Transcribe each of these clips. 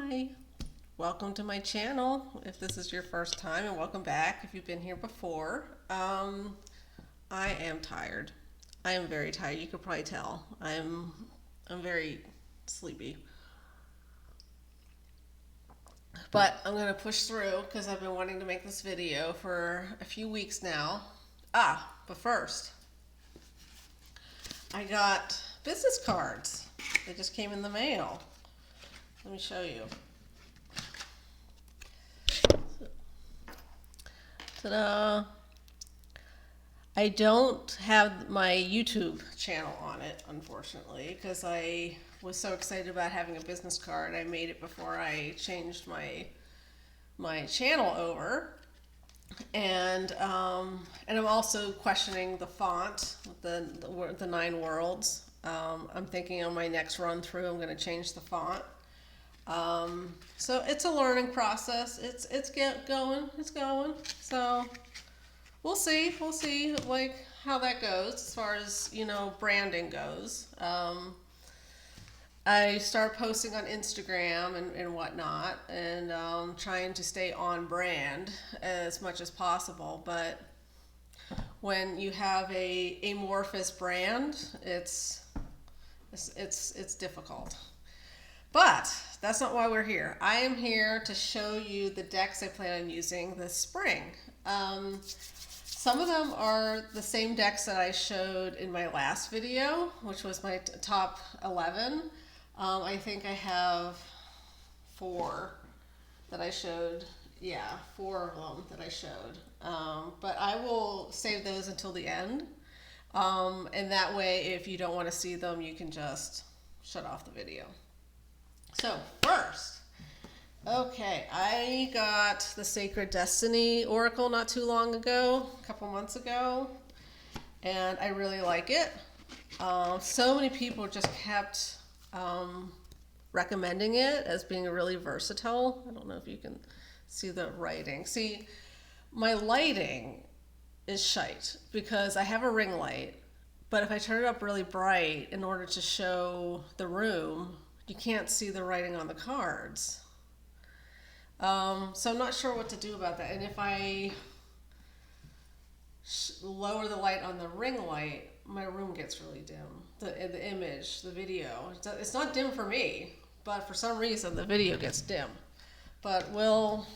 Hi, welcome to my channel if this is your first time, and welcome back if you've been here before. I am tired. I am very tired. You could probably tell. I'm very sleepy. But I'm gonna push through because I've been wanting to make this video for a few weeks now. But first, I got business cards. They just came in the mail. Let me show you. Ta-da! I don't have my YouTube channel on it, unfortunately, because I was so excited about having a business card. I made it before I changed my channel over, and I'm also questioning the font, the nine worlds. I'm thinking on my next run through, I'm going to change the font. So it's a learning process. It's going. So we'll see like how that goes as far as branding goes. I start posting on Instagram and whatnot, and trying to stay on brand as much as possible. But when you have a amorphous brand, it's difficult. But that's not why we're here. I am here to show you the decks I plan on using this spring. Some of them are the same decks that I showed in my last video, which was my top 11. I think I have four that I showed. Yeah, four of them that I showed. But I will save those until the end. And that way, if you don't want to see them, you can just shut off the video. So first, okay, I got the Sacred Destiny Oracle not too long ago, a couple months ago, and I really like it. So many people just kept recommending it as being really versatile. I don't know if you can see the writing. See, my lighting is shite because I have a ring light, but if I turn it up really bright in order to show the room, you can't see the writing on the cards. So I'm not sure what to do about that. And if I lower the light on the ring light, my room gets really dim. The image, the video, it's not dim for me, but for some reason the video gets dim. But we'll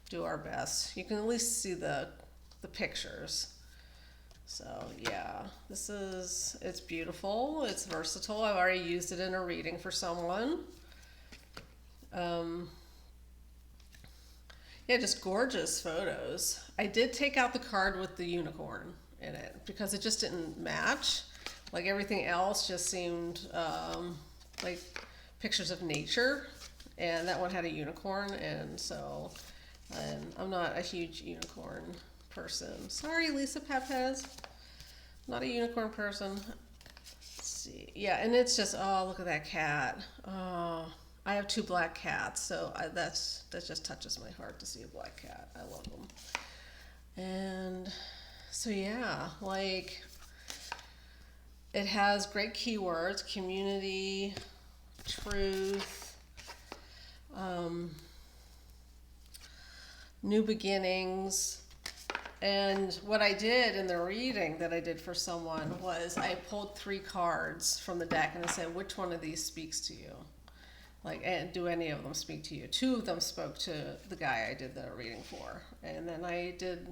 do our best. You can at least see the pictures. So yeah, it's beautiful, it's versatile. I've already used it in a reading for someone. Yeah, just gorgeous photos. I did take out the card with the unicorn in it because it just didn't match. Like everything else just seemed like pictures of nature, and that one had a unicorn, and I'm not a huge unicorn person. Sorry, Lisa Pepez. Not a unicorn person. Let's see. Yeah, and it's just, oh, look at that cat. Oh, I have two black cats, so that just touches my heart to see a black cat. I love them. And so yeah, like it has great keywords: community, truth, new beginnings. And what I did in the reading that I did for someone was I pulled 3 cards from the deck and I said, which one of these speaks to you? Like, and do any of them speak to you? 2 of them spoke to the guy I did the reading for. And then I did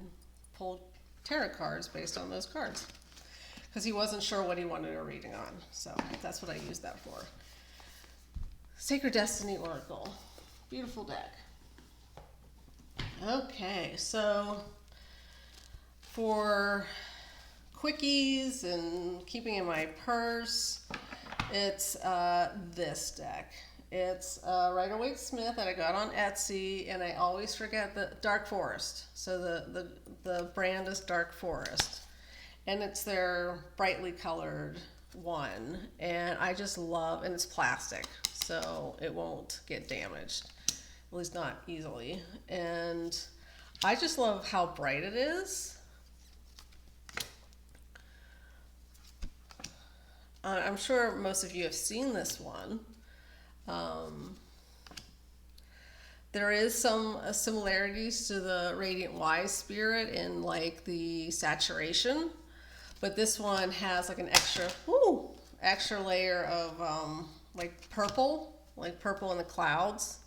pull tarot cards based on those cards, because he wasn't sure what he wanted a reading on. So that's what I used that for. Sacred Destiny Oracle. Beautiful deck. Okay, so for quickies and keeping in my purse, it's this deck. It's Rider-Waite-Smith that I got on Etsy, and I always forget the Dark Forest. So the brand is Dark Forest, and it's their brightly colored one, and I just love, and it's plastic, so it won't get damaged, at least not easily. And I just love how bright it is. I'm sure most of you have seen this one. There is some similarities to the Radiant Wise Spirit in like the saturation, but this one has like an extra layer of like purple in the clouds,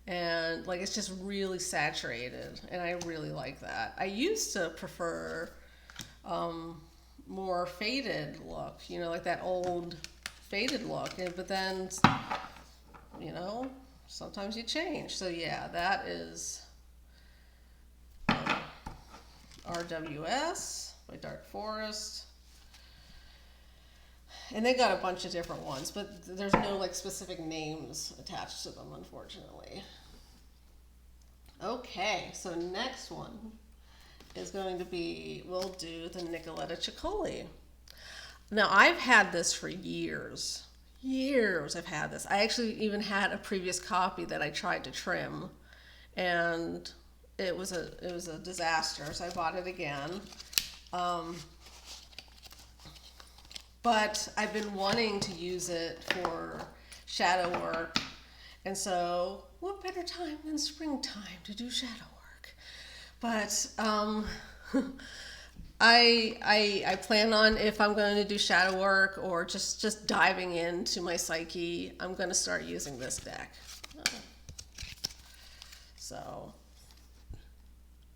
and like it's just really saturated, and I really like that. I used to prefer more faded look, you know, like that old faded look, but then, you know, sometimes you change. So yeah, that is RWS by Dark Forest. And they got a bunch of different ones, but there's no like specific names attached to them, unfortunately. Okay, so next one is going to be, we'll do the Nicoletta Ciccoli. Now I've had this for years. Years I've had this. I actually even had a previous copy that I tried to trim, and it was a disaster, so I bought it again. But I've been wanting to use it for shadow work, and so what better time than springtime to do shadow work? But I plan on, if I'm going to do shadow work or just diving into my psyche, I'm going to start using this deck. So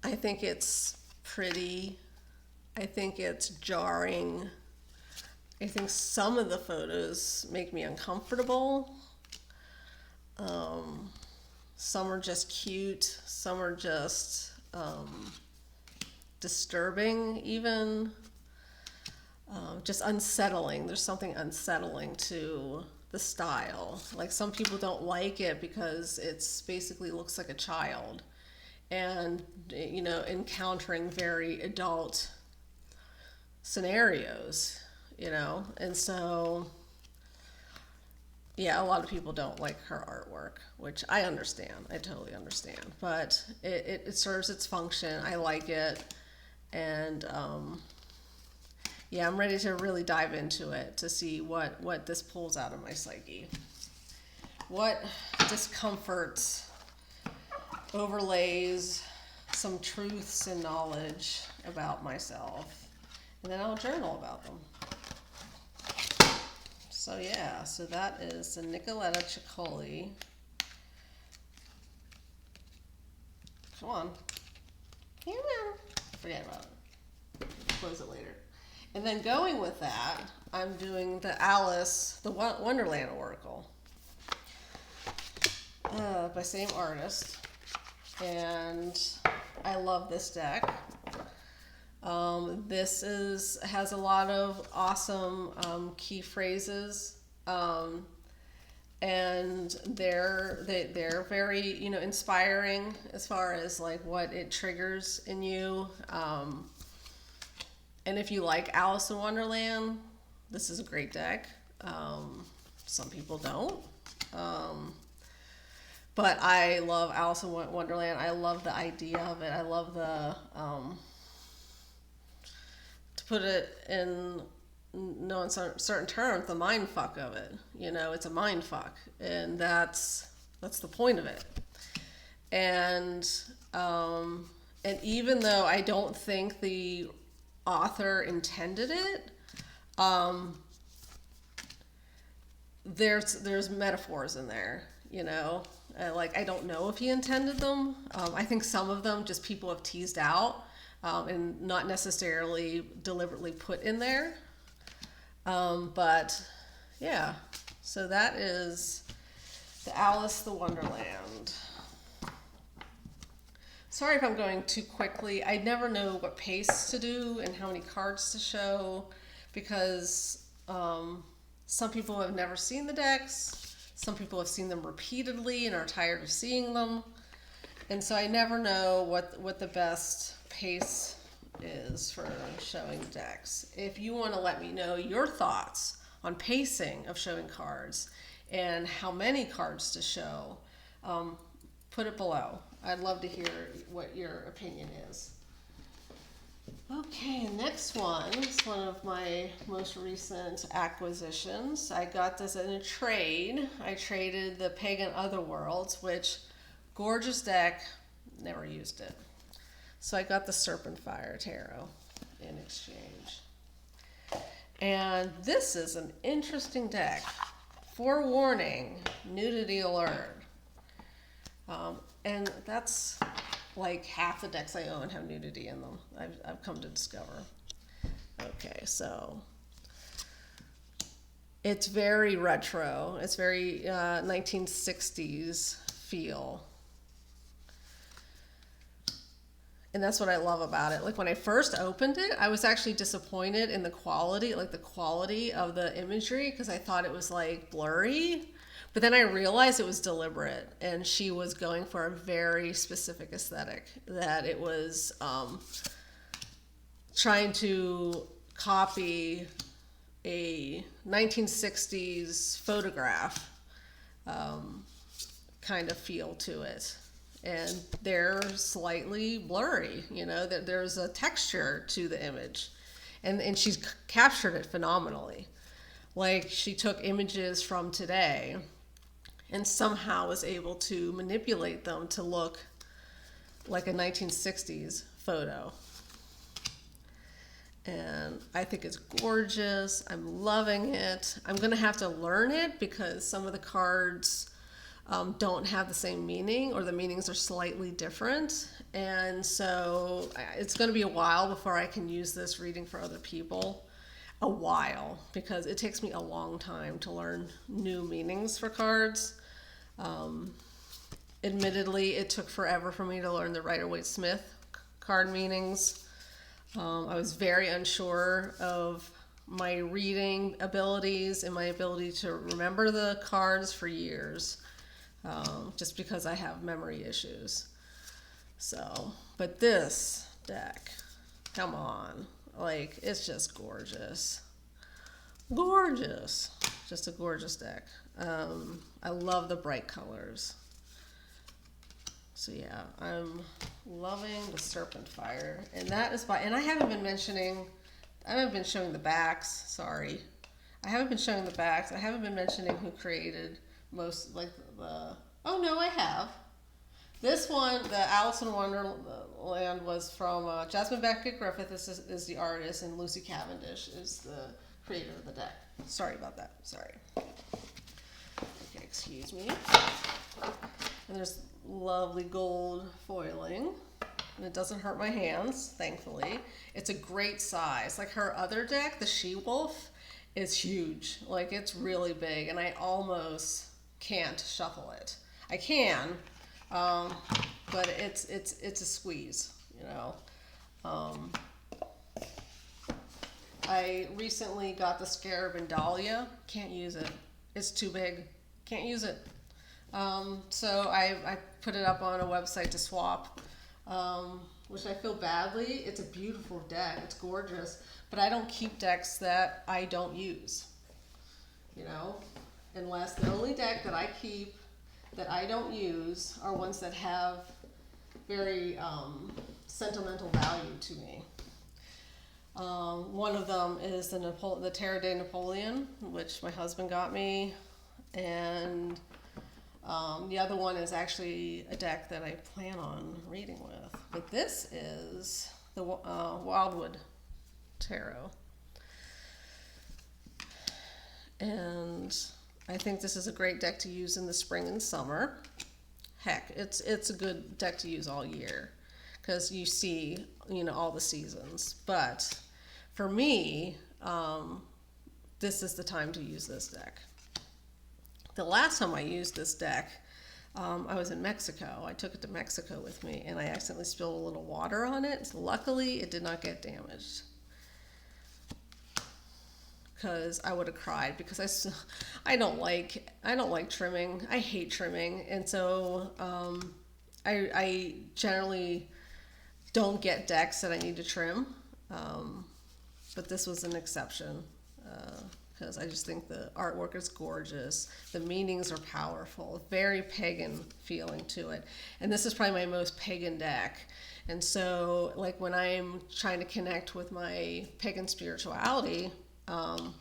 I think it's pretty. I think it's jarring. I think some of the photos make me uncomfortable. Some are just cute. Some are just disturbing, even. Just unsettling. There's something unsettling to the style. Like, some people don't like it because it's basically looks like a child, and, you know, encountering very adult scenarios, you know. And so yeah, a lot of people don't like her artwork, which I understand. I totally understand. But it serves its function. I like it. And yeah, I'm ready to really dive into it to see what this pulls out of my psyche. What discomforts overlays some truths and knowledge about myself. And then I'll journal about them. So yeah, so that is the Nicoletta Ciccoli. Come on. Come on. Forget about it. Close it later. And then going with that, I'm doing the Alice, the Wonderland Oracle. By same artist. And I love this deck. This has a lot of awesome key phrases, and they're very, you know, inspiring as far as like what it triggers in you. And if you like Alice in Wonderland, this is a great deck. Some people don't. But I love Alice in Wonderland. I love the idea of it. I love the to put it in certain terms, the mind fuck of it. You know, it's a mind fuck, and that's the point of it. And even though I don't think the author intended it, there's metaphors in there. You know, like, I don't know if he intended them. I think some of them just people have teased out. And not necessarily deliberately put in there. But yeah, so that is the Alice the Wonderland. Sorry if I'm going too quickly. I never know what pace to do and how many cards to show, because some people have never seen the decks. Some people have seen them repeatedly and are tired of seeing them. And so I never know what the best pace is for showing decks. If you want to let me know your thoughts on pacing of showing cards and how many cards to show, put it below. I'd love to hear what your opinion is. Okay, next one is one of my most recent acquisitions. I got this in a trade. I traded the Pagan Otherworlds, which Gorgeous deck, never used it. So I got the Serpent Fire Tarot in exchange. And this is an interesting deck. Forewarning, nudity alert. And that's like half the decks I own have nudity in them, I've come to discover. Okay, so it's very retro. It's very 1960s feel. And that's what I love about it. Like when I first opened it, I was actually disappointed in the quality, like the quality of the imagery, because I thought it was like blurry. But then I realized it was deliberate, and she was going for a very specific aesthetic, that it was trying to copy a 1960s photograph kind of feel to it. And they're slightly blurry, you know, that there's a texture to the image. And she's captured it phenomenally. Like she took images from today and somehow was able to manipulate them to look like a 1960s photo. And I think it's gorgeous. I'm loving it. I'm gonna have to learn it because some of the cards don't have the same meaning, or the meanings are slightly different. And so it's going to be a while before I can use this reading for other people. A while, because it takes me a long time to learn new meanings for cards. Admittedly, it took forever for me to learn the Rider-Waite-Smith card meanings. I was very unsure of my reading abilities and my ability to remember the cards for years. Just because I have memory issues. So, but this deck, come on, like it's just gorgeous. Gorgeous. Just a gorgeous deck. I love the bright colors. So yeah, I'm loving the Serpent Fire. And that is by, and I haven't been showing the backs, sorry. I haven't been showing the backs. I haven't been mentioning who created most, like oh no, I have. This one, the Alice in Wonderland, was from Jasmine Beckett Griffith is the artist, and Lucy Cavendish is the creator of the deck. Sorry about that, sorry. Okay, excuse me. And there's lovely gold foiling, and it doesn't hurt my hands, thankfully. It's a great size. Like her other deck, the She-Wolf, is huge. Like it's really big, and I almost can't shuffle it. I can, but it's a squeeze, you know. I recently got the Scarab and Dahlia. Can't use it. It's too big. Can't use it. So I put it up on a website to swap, which I feel badly. It's a beautiful deck. It's gorgeous, but I don't keep decks that I don't use, you know. Unless the only deck that I keep that I don't use are ones that have very sentimental value to me. One of them is the Terre de Napoleon, which my husband got me, and the other one is actually a deck that I plan on reading with. But this is the Wildwood Tarot. And I think this is a great deck to use in the spring and summer. Heck, it's a good deck to use all year because you see, you know, all the seasons. But for me, this is the time to use this deck. The last time I used this deck, I was in Mexico. I took it to Mexico with me, and I accidentally spilled a little water on it. So luckily, it did not get damaged. Because I would have cried, because I don't like trimming. I hate trimming, and so I generally don't get decks that I need to trim. But this was an exception because I just think the artwork is gorgeous. The meanings are powerful, very pagan feeling to it, and this is probably my most pagan deck. And so, like when I'm trying to connect with my pagan spirituality.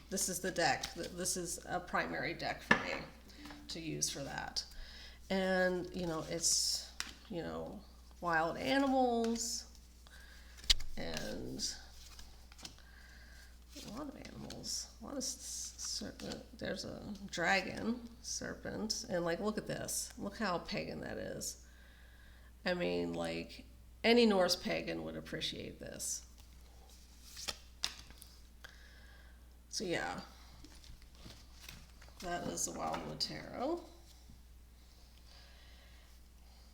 This is the deck. This is a primary deck for me to use for that. And, it's, wild animals and a lot of animals. A lot of there's a dragon, serpent, and like, look at this. Look how pagan that is. I mean, like, any Norse pagan would appreciate this. So yeah, that is the Wildwood Tarot.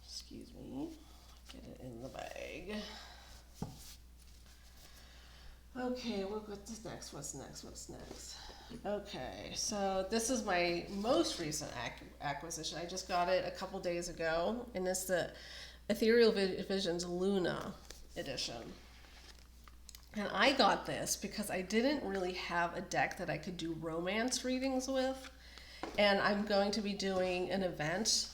Excuse me, get it in the bag. Okay, what's next? What's next? Okay, so this is my most recent acquisition. I just got it a couple days ago, and it's the Ethereal Visions Luna edition. And I got this because I didn't really have a deck that I could do romance readings with. And I'm going to be doing an event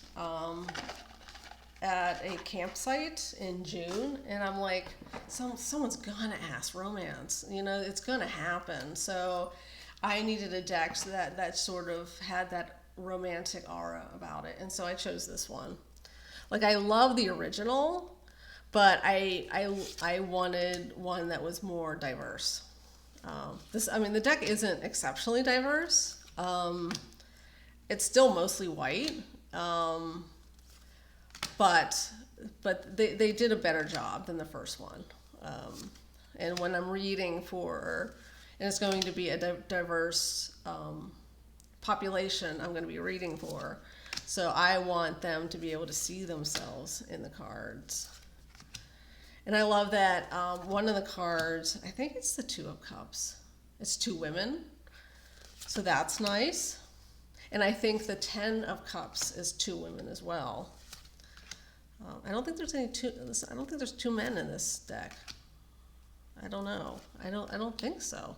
at a campsite in June, and I'm like, someone's gonna ask romance, it's gonna happen. So I needed a deck that sort of had that romantic aura about it, and so I chose this one. Like, I love the original, but I wanted one that was more diverse. The deck isn't exceptionally diverse. It's still mostly white. But they did a better job than the first one. And when I'm reading and it's going to be a diverse population I'm going to be reading for, so I want them to be able to see themselves in the cards. And I love that one of the cards, I think it's the Two of Cups. It's two women, so that's nice. And I think the 10 of Cups is two women as well. I don't think there's two men in this deck. I don't know. I don't think so.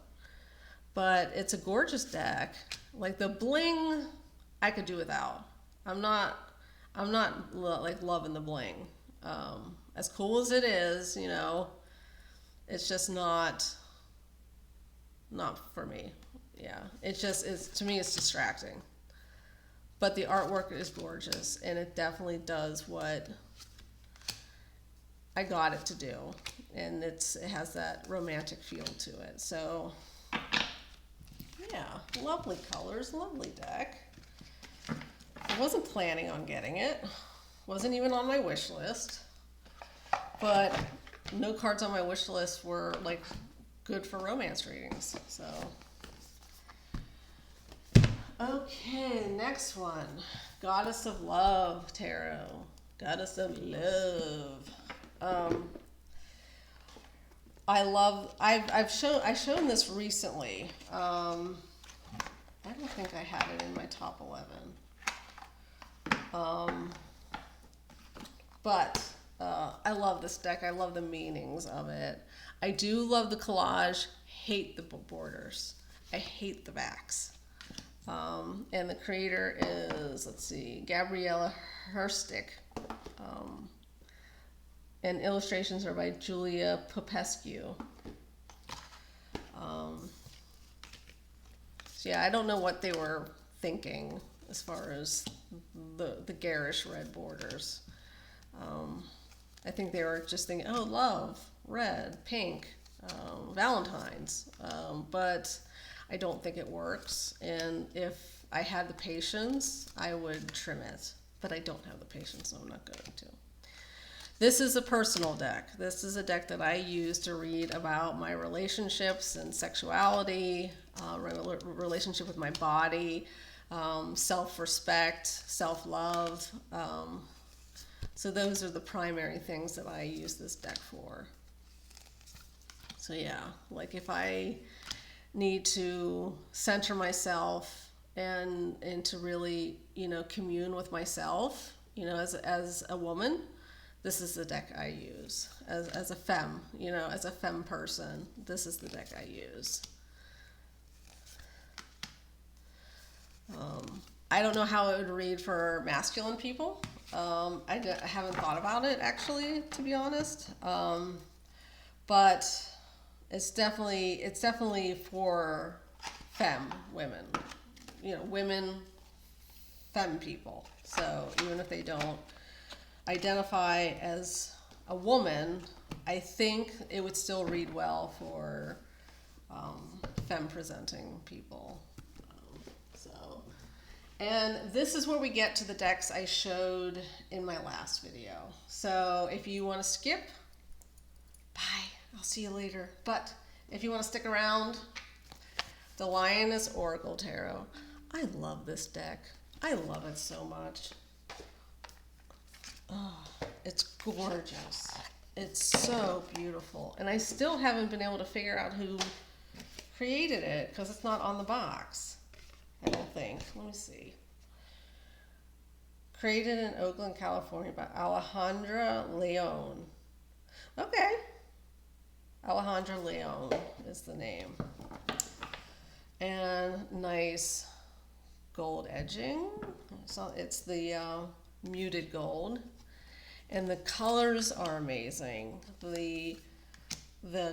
But it's a gorgeous deck. Like, the bling, I could do without. I'm not like loving the bling. As cool as it is, it's just not for me. Yeah, to me, it's distracting. But the artwork is gorgeous, and it definitely does what I got it to do, and it has that romantic feel to it. So yeah, lovely colors, lovely deck. I wasn't planning on getting it, wasn't even on my wish list, but no cards on my wish list were like good for romance readings. So okay, next one, Goddess of Love Tarot. Goddess of Love. I've shown this recently. I don't think I had it in my top 11. But I love this deck. I love the meanings of it. I do love the collage. Hate the borders. I hate the backs. And the creator is, Gabriella Herstick. And illustrations are by Julia Popescu. So yeah, I don't know what they were thinking as far as the garish red borders. I think they were just thinking, oh, love, red, pink, Valentine's. But I don't think it works. And if I had the patience, I would trim it. But I don't have the patience, so I'm not going to. This is a personal deck. This is a deck that I use to read about my relationships and sexuality, relationship with my body, self-respect, self-love. So those are the primary things that I use this deck for. So yeah, like if I need to center myself and to really, commune with myself, as a woman, this is the deck I use. As a femme, as a femme person, this is the deck I use. I don't know how it would read for masculine people. I haven't thought about it, actually, to be honest. But it's definitely for femme women, women, femme people. So even if they don't identify as a woman, I think it would still read well for femme presenting people. So, and this is where we get to the decks I showed in my last video. So if you want to skip, bye, I'll see you later. But if you want to stick around, the Lioness Oracle Tarot. I love this deck. I love it so much. Oh, it's gorgeous. It's so beautiful. And I still haven't been able to figure out who created it because it's not on the box. I don't think. Let me see. Created in Oakland, California by Alejandra Leon. Okay. Alejandra Leon is the name. And nice gold edging. So it's the muted gold. And the colors are amazing. The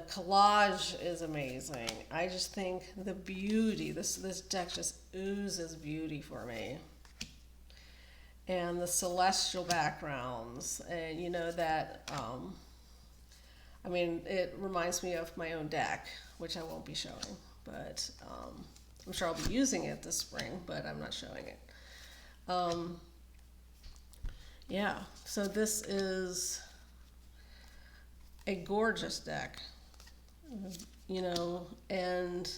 collage is amazing. I just think the beauty, this deck just oozes beauty for me. And the celestial backgrounds, and you know that, I mean, it reminds me of my own deck, which I won't be showing, but I'm sure I'll be using it this spring, but I'm not showing it. Yeah, so this is a gorgeous deck, you know, and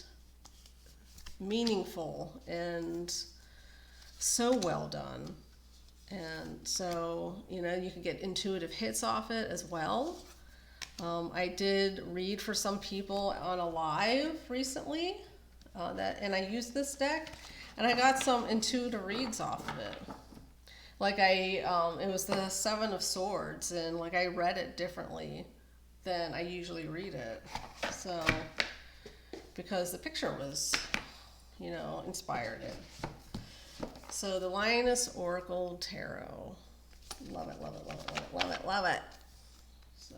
meaningful and so well done. And so, you know, you can get intuitive hits off it as well. I did read for some people on a live recently, and I used this deck, and I got some intuitive reads off of it. Like it was the Seven of Swords, and like I read it differently than I usually read it. So, because the picture was, you know, inspired it. So the Lioness Oracle Tarot. Love it, love it, love it, love it, love it, love it. So,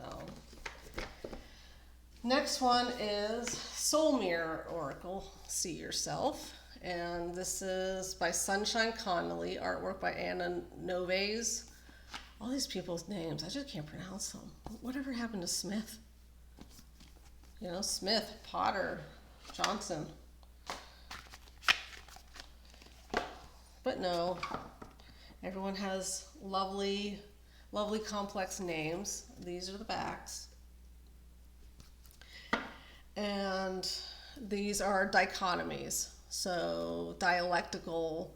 next one is Soul Mirror Oracle, See Yourself. And this is by Sunshine Connolly, artwork by Anna Noves. All these people's names, I just can't pronounce them. Whatever happened to Smith? You know, Smith, Potter, Johnson. But no, everyone has lovely, lovely complex names. These are the backs. And these are dichotomies. So dialectical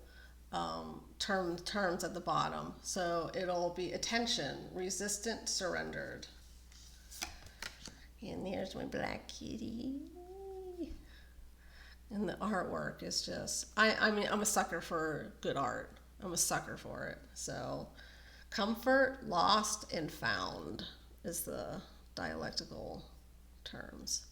terms at the bottom. So it'll be attention, resistant, surrendered. And there's my black kitty. And the artwork is just, I mean, I'm a sucker for good art. I'm a sucker for it. So comfort, lost, and found is the dialectical terms.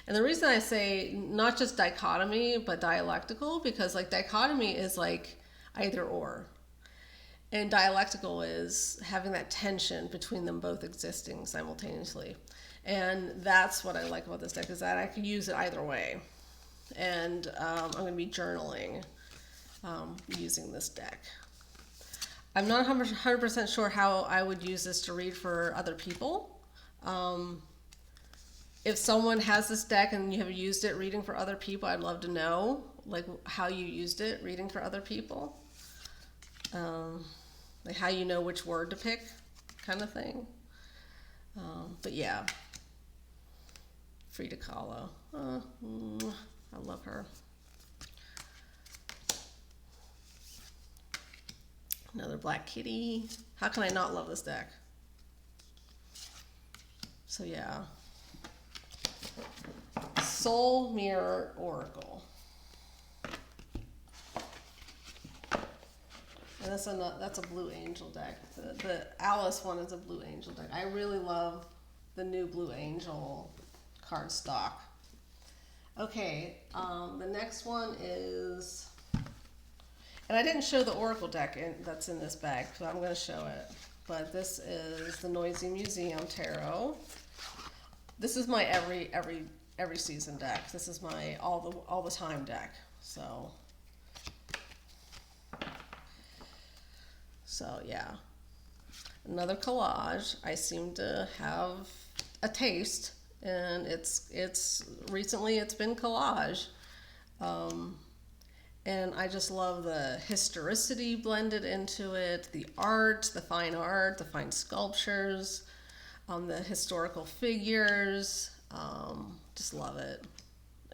And the reason I say not just dichotomy, but dialectical, because like dichotomy is like either or. And dialectical is having that tension between them both existing simultaneously. And that's what I like about this deck, is that I can use it either way. And I'm going to be journaling using this deck. I'm not 100% sure how I would use this to read for other people. If someone has this deck and you have used it reading for other people, I'd love to know like how you used it reading for other people. Like how you know which word to pick, kind of thing. But yeah, Frida Kahlo. I love her. Another black kitty. How can I not love this deck? So yeah. Soul Mirror Oracle. And that's a Blue Angel deck. The Alice one is a Blue Angel deck. I really love the new Blue Angel card stock. Okay, the next one is, and I didn't show the Oracle deck that's in this bag, so I'm going to show it. But this is the Noisy Museum Tarot. This is my every season deck. This is my all the time deck. So So yeah, another collage. I seem to have a taste, and it's recently it's been collage. Um, and I just love the historicity blended into it, the art, the fine sculptures, the historical figures. Just love it.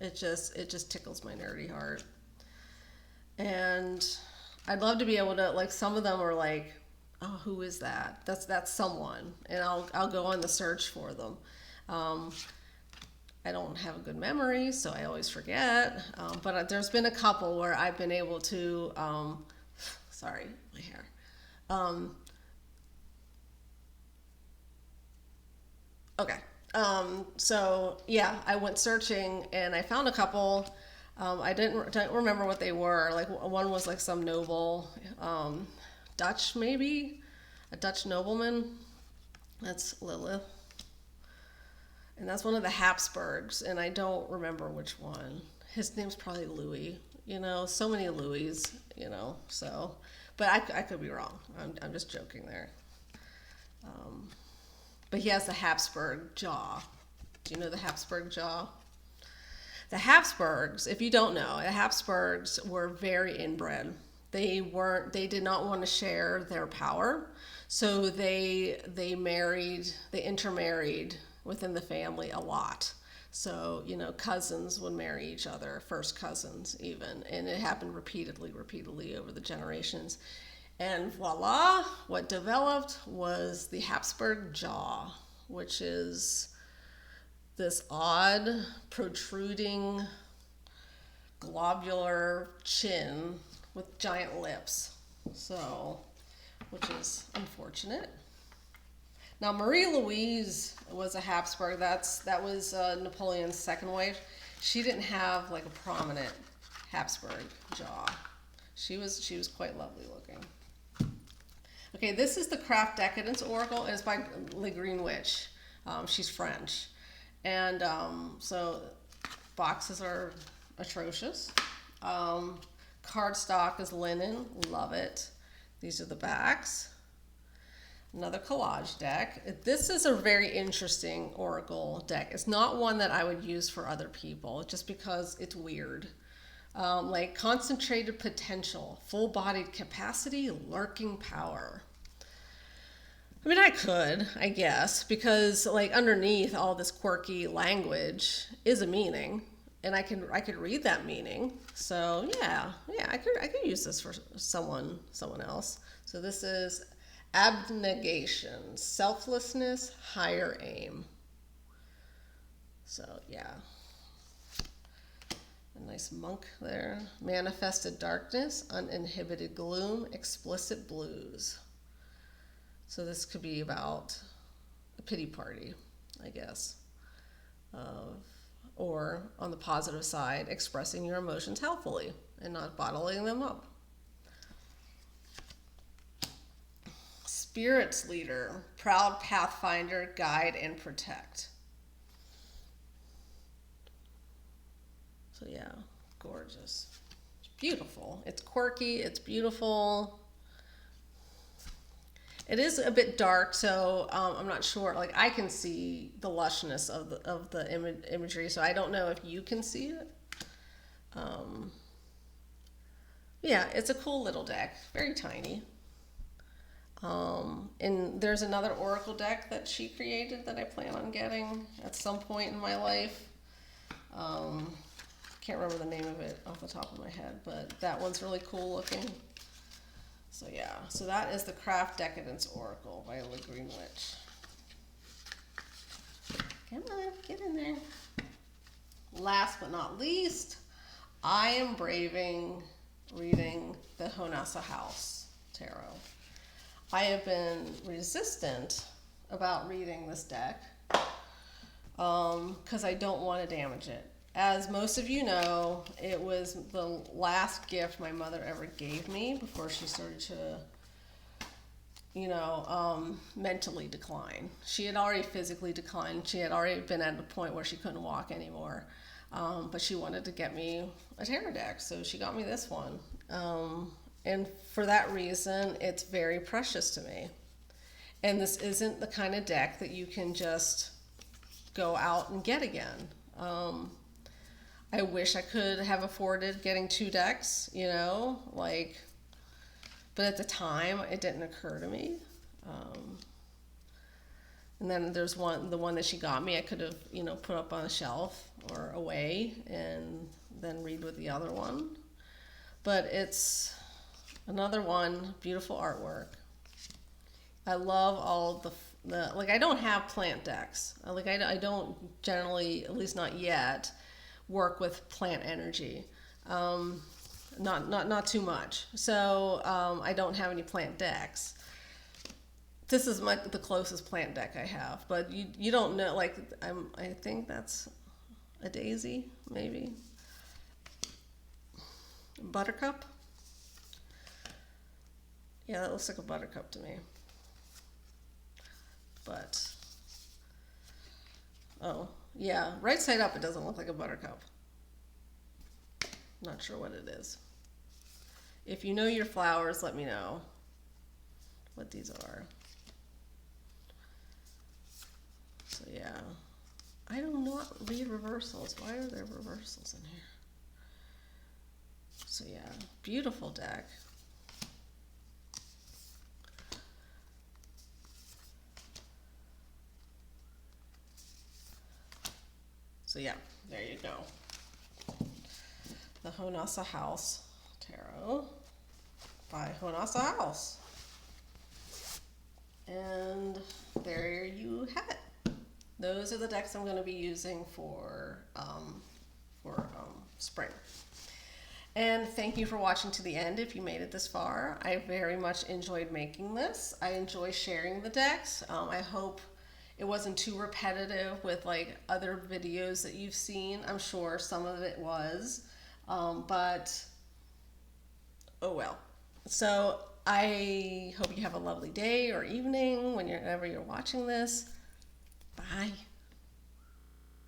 It just tickles my nerdy heart. And I'd love to be able to, like, some of them are like, oh, who is that? That's someone, and I'll go on the search for them. Um, I don't have a good memory, so I always forget. But there's been a couple where I've been able to, sorry, my hair. Um, okay. So yeah, I went searching and I found a couple. I don't remember what they were. Like one was like some noble, Dutch maybe, a Dutch nobleman. That's Lilith. And that's one of the Habsburgs, and I don't remember which one. His name's probably Louis. So many Louis. So, but I could be wrong. I'm just joking there. Um, but he has the Habsburg jaw. Do you know the Habsburg jaw? The Habsburgs, if you don't know, the Habsburgs were very inbred. They did not want to share their power, so they intermarried within the family a lot. So, cousins would marry each other, first cousins even, and it happened repeatedly over the generations. And voila, what developed was the Habsburg jaw, which is this odd, protruding, globular chin with giant lips. So, which is unfortunate. Now, Marie Louise was a Habsburg. That was Napoleon's second wife. She didn't have like a prominent Habsburg jaw. She was quite lovely looking. Okay, this is the Craft Decadence Oracle, and it's by Le Green Witch. She's French. And so boxes are atrocious. Cardstock is linen, love it. These are the backs. Another collage deck. This is a very interesting oracle deck. It's not one that I would use for other people just because it's weird. Like concentrated potential, full-bodied capacity, lurking power. I mean, I could, I guess, because like underneath all this quirky language is a meaning, and I could read that meaning. So yeah, I could use this for someone else. So this is abnegation, selflessness, higher aim. So yeah, a nice monk there. Manifested darkness, uninhibited gloom, explicit blues. So this could be about a pity party, I guess. Or on the positive side, expressing your emotions healthfully and not bottling them up. Spirits leader, proud pathfinder, guide and protect. So yeah, gorgeous. It's beautiful. It's quirky, it's beautiful. It is a bit dark, so I'm not sure. Like I can see the lushness of the imagery, so I don't know if you can see it. Yeah, it's a cool little deck, very tiny. And there's another oracle deck that she created that I plan on getting at some point in my life. Can't remember the name of it off the top of my head, but that one's really cool looking. So yeah, so that is the Craft Decadence Oracle by Le Green Witch. Come on, get in there. Last but not least, I am braving reading the Honasa House Tarot. I have been resistant about reading this deck because I don't want to damage it. As most of you know, it was the last gift my mother ever gave me before she started to, mentally decline. She had already physically declined. She had already been at a point where she couldn't walk anymore. But she wanted to get me a tarot deck, so she got me this one. And for that reason, it's very precious to me. And this isn't the kind of deck that you can just go out and get again. I wish I could have afforded getting 2 decks, you know, like, but at the time it didn't occur to me. And then there's the one that she got me, I could have, you know, put up on a shelf or away and then read with the other one. But it's another one, beautiful artwork. I love all the like, I don't have plant decks. I don't generally, at least not yet, work with plant energy. Not too much. So I don't have any plant decks. This is the closest plant deck I have, but you don't know, like, I think that's a daisy, maybe. Buttercup? Yeah, that looks like a buttercup to me. But, oh, yeah, right side up it doesn't look like a buttercup. Not sure what it is. If you know your flowers, let me know what these are. So yeah, I do not read reversals. Why are there reversals in here? So yeah, beautiful deck. So yeah, there you go. The Honasa House Tarot by Honasa House. And there you have it. Those are the decks I'm going to be using for spring. And thank you for watching to the end if you made it this far. I very much enjoyed making this. I enjoy sharing the decks. I hope it wasn't too repetitive with like other videos that you've seen. I'm sure some of it was, but oh well. So I hope you have a lovely day or evening whenever you're watching this. Bye.